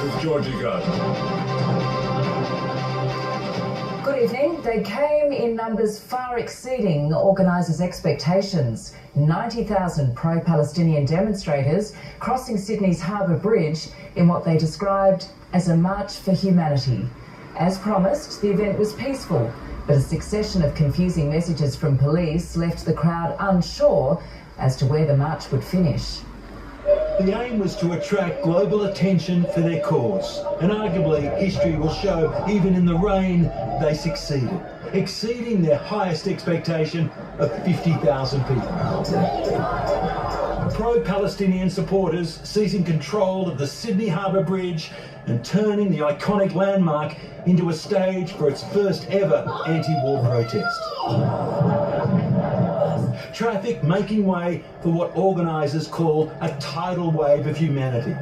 with Georgie Gardner. Good evening. They came in numbers far exceeding organisers' expectations. 90,000 pro-Palestinian demonstrators crossing Sydney's Harbour Bridge in what they described as a march for humanity. As promised, the event was peaceful, but a succession of confusing messages from police left the crowd unsure as to where the march would finish. The aim was to attract global attention for their cause, and arguably history will show even in the rain they succeeded, exceeding their highest expectation of 50,000 people. Pro-Palestinian supporters seizing control of the Sydney Harbour Bridge and turning the iconic landmark into a stage for its first ever anti-war protest. Traffic making way for what organisers call a tidal wave of humanity.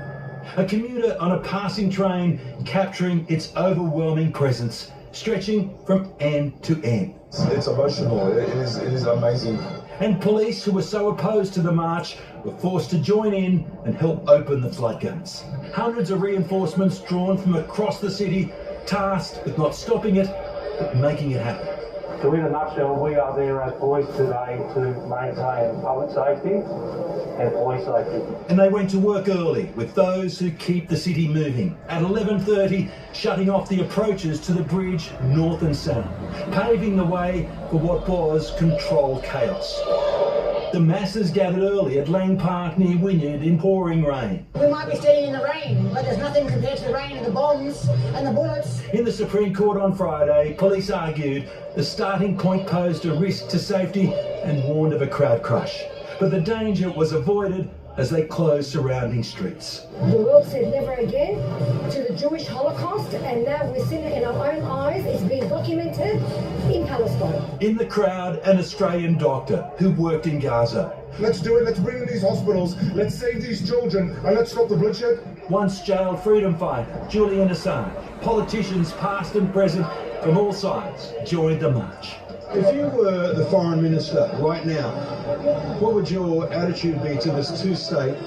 A commuter on a passing train capturing its overwhelming presence, stretching from end to end. It's emotional, it is amazing. And police who were so opposed to the march were forced to join in and help open the floodgates. Hundreds of reinforcements drawn from across the city, tasked with not stopping it, but making it happen. So in a nutshell, we are there as police today to maintain public safety and police safety. And they went to work early with those who keep the city moving. At 11:30, shutting off the approaches to the bridge north and south, paving the way for what was controlled chaos. The masses gathered early at Lang Park near Wynyard in pouring rain. We might be standing in the rain, but there's nothing compared to the rain and the bombs and the bullets. In the Supreme Court on Friday, police argued the starting point posed a risk to safety and warned of a crowd crush. But the danger was avoided as they closed surrounding streets. The world said never again to the Jewish Holocaust, and now we've seen it in our own eyes. It's being documented in Palestine. In the crowd, an Australian doctor who worked in Gaza. Let's do it, let's bring in these hospitals, let's save these children, and let's stop the bloodshed. Once jailed freedom fighter Julian Assange. Politicians past and present from all sides joined the march. If you were the foreign minister right now, what would your attitude be to this two-state?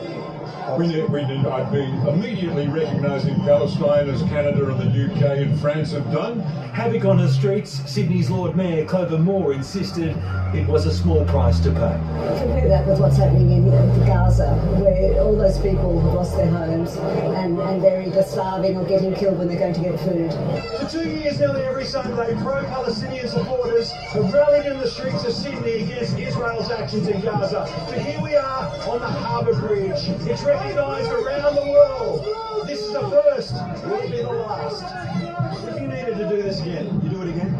I'd be immediately recognising Palestine as Canada and the UK and France have done. Havoc on the streets, Sydney's Lord Mayor Clover Moore insisted it was a small price to pay. Compare that with what's happening in Gaza, where all those people have lost their homes and they're either starving or getting killed when they're going to get food. For 2 years, nearly every Sunday, pro-Palestinian supporters have rallied in the streets of Sydney against Israel's actions in Gaza. So here we are on the Harbour Bridge. It's recognised around the world. This is the first, will it be the last? If you needed to do this again, you do it again?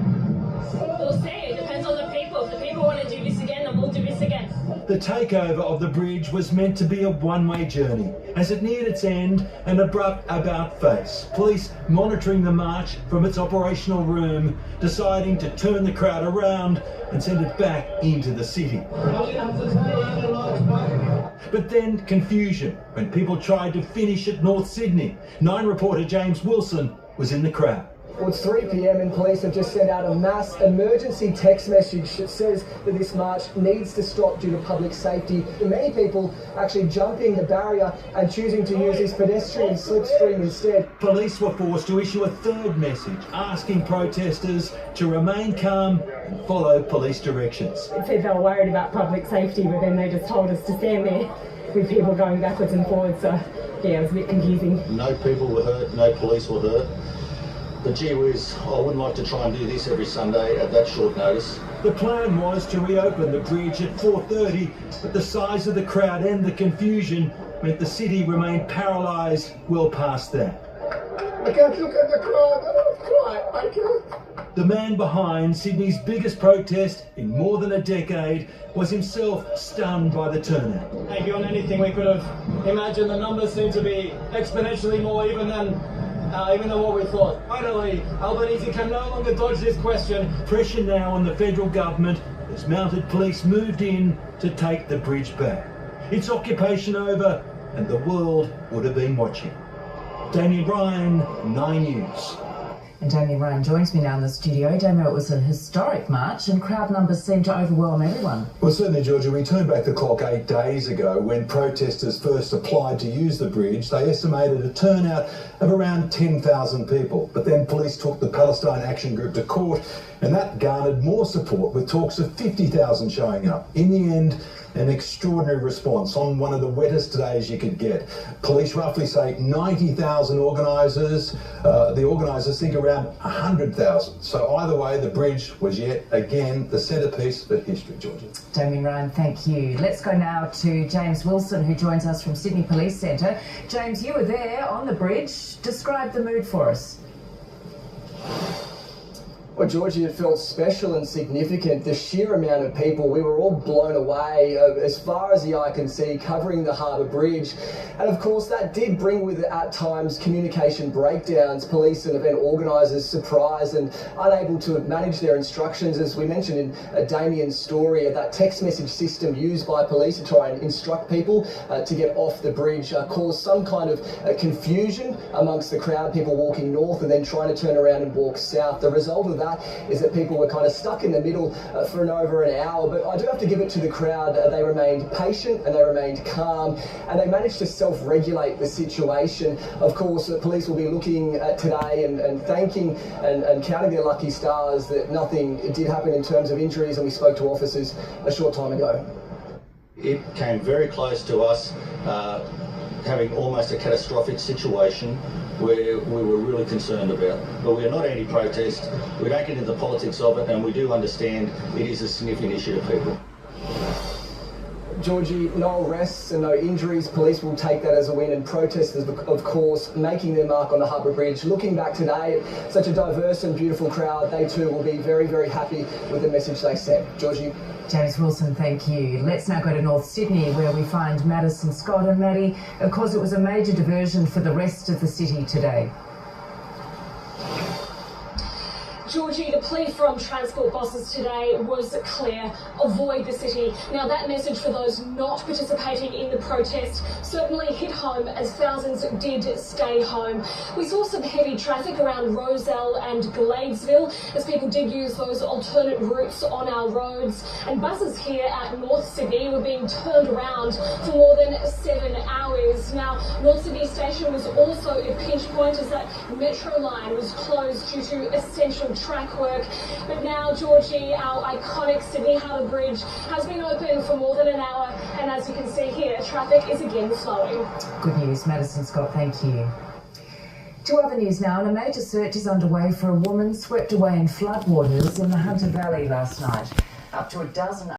We'll see. It depends on the people. If the people want to do this again, then we'll do this again. The takeover of the bridge was meant to be a one-way journey. As it neared its end, an abrupt about-face. Police monitoring the march from its operational room, deciding to turn the crowd around and send it back into the city. But then confusion when people tried to finish at North Sydney. 9 reporter James Wilson was in the crowd. Well, it's 3 p.m. and police have just sent out a mass emergency text message that says that this march needs to stop due to public safety. Many people actually jumping the barrier and choosing to use this pedestrian slipstream instead. Police were forced to issue a third message asking protesters to remain calm and follow police directions. It said they were worried about public safety, but then they just told us to stand there with people going backwards and forwards. So yeah, it was a bit confusing. No people were hurt, no police were hurt. But gee whiz, I wouldn't like to try and do this every Sunday at that short notice. The plan was to reopen the bridge at 4:30, but the size of the crowd and the confusion meant the city remained paralysed well past that. I can't look at the crowd, I can't. The man behind Sydney's biggest protest in more than a decade was himself stunned by the turnout. Hey, beyond anything we could have imagined, the numbers seem to be exponentially more even than what we thought. Finally, Albanese can no longer dodge this question. Pressure now on the federal government as mounted police moved in to take the bridge back. Its occupation over, and the world would have been watching. Damien Ryan, 9 News. And Damien Ryan joins me now in the studio. Damien, it was a historic march and crowd numbers seemed to overwhelm everyone. Well, certainly, Georgia, we turn back the clock 8 days ago when protesters first applied to use the bridge. They estimated a turnout of around 10,000 people. But then police took the Palestine Action Group to court and that garnered more support with talks of 50,000 showing up. In the end, an extraordinary response on one of the wettest days you could get. Police roughly say 90,000 organisers. The organisers think around 100,000. So either way, the bridge was yet again the centrepiece for history, Georgia. Damien Ryan, thank you. Let's go now to James Wilson, who joins us from Sydney Police Centre. James, you were there on the bridge. Describe the mood for us. Well, Georgie, it felt special and significant. The sheer amount of people, we were all blown away as far as the eye can see, covering the Harbour Bridge. And of course, that did bring with it at times communication breakdowns, police and event organisers surprised and unable to manage their instructions. As we mentioned in Damien's story, that text message system used by police to try and instruct people to get off the bridge caused some kind of confusion amongst the crowd, people walking north and then trying to turn around and walk south. The result of that is that people were kind of stuck in the middle for over an hour, but I do have to give it to the crowd. They remained patient and they remained calm and they managed to self-regulate the situation. Of course, the police will be looking at today and thanking and counting their lucky stars that nothing did happen in terms of injuries, and we spoke to officers a short time ago. It came very close to us having almost a catastrophic situation where we were really concerned about. But we are not anti-protest, we don't get into the politics of it, and we do understand it is a significant issue to people. Georgie, no arrests and no injuries. Police will take that as a win, and protesters, of course, making their mark on the Harbour Bridge. Looking back today at such a diverse and beautiful crowd, they too will be very, very happy with the message they sent. Georgie. James Wilson, thank you. Let's now go to North Sydney, where we find Madison Scott. And Maddie, of course, it was a major diversion for the rest of the city today. Georgie, the plea from transport bosses today was clear: avoid the city. Now, that message for those not participating in the protest certainly hit home, as thousands did stay home. We saw some heavy traffic around Rozelle and Gladesville as people did use those alternate routes on our roads, and buses here at North Sydney were being turned around for more than 7 hours. Now, North Sydney Station was also a pinch point as that metro line was closed due to essential track work. But now, Georgie, our iconic Sydney Harbour Bridge has been open for more than an hour, and as you can see here, traffic is again flowing. Good news, Madison Scott, thank you. To other news now, and a major search is underway for a woman swept away in floodwaters in the Hunter Valley last night. Up to a dozen